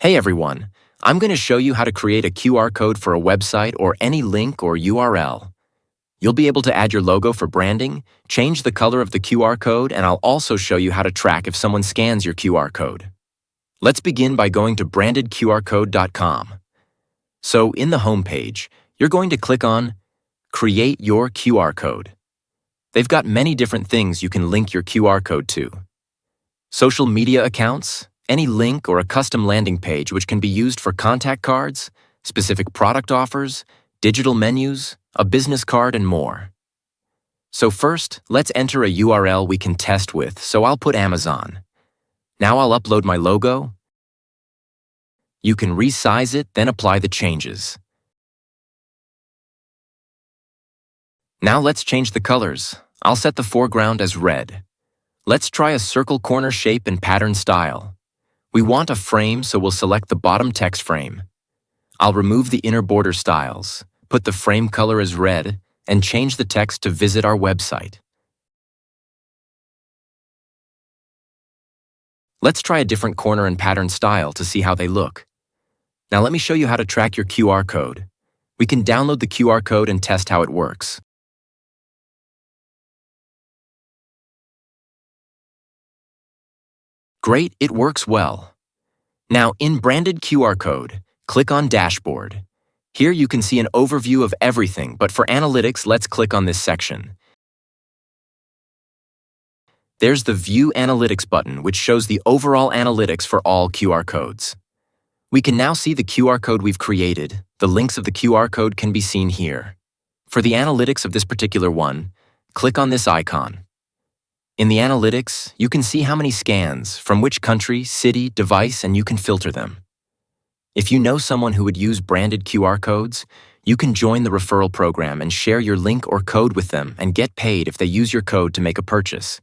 Hey everyone, I'm going to show you how to create a QR code for a website or any link or URL. You'll be able to add your logo for branding, change the color of the QR code, and I'll also show you how to track if someone scans your QR code. Let's begin by going to brandedqrcode.com. So in the home page, you're going to click on Create Your QR Code. They've got many different things you can link your QR code to. Social media accounts, any link or a custom landing page which can be used for contact cards, specific product offers, digital menus, a business card, and more. So first, let's enter a URL we can test with, so I'll put Amazon. Now I'll upload my logo. You can resize it, then apply the changes. Now let's change the colors. I'll set the foreground as red. Let's try a circle corner shape and pattern style. We want a frame, so we'll select the bottom text frame. I'll remove the inner border styles, put the frame color as red, and change the text to visit our website. Let's try a different corner and pattern style to see how they look. Now let me show you how to track your QR code. We can download the QR code and test how it works. Great, it works well. Now, in Branded QR Code, click on Dashboard. Here you can see an overview of everything, but for analytics, let's click on this section. There's the View Analytics button, which shows the overall analytics for all QR codes. We can now see the QR code we've created. The links of the QR code can be seen here. For the analytics of this particular one, click on this icon. In the analytics, you can see how many scans, from which country, city, device, and you can filter them. If you know someone who would use branded QR codes, you can join the referral program and share your link or code with them and get paid if they use your code to make a purchase.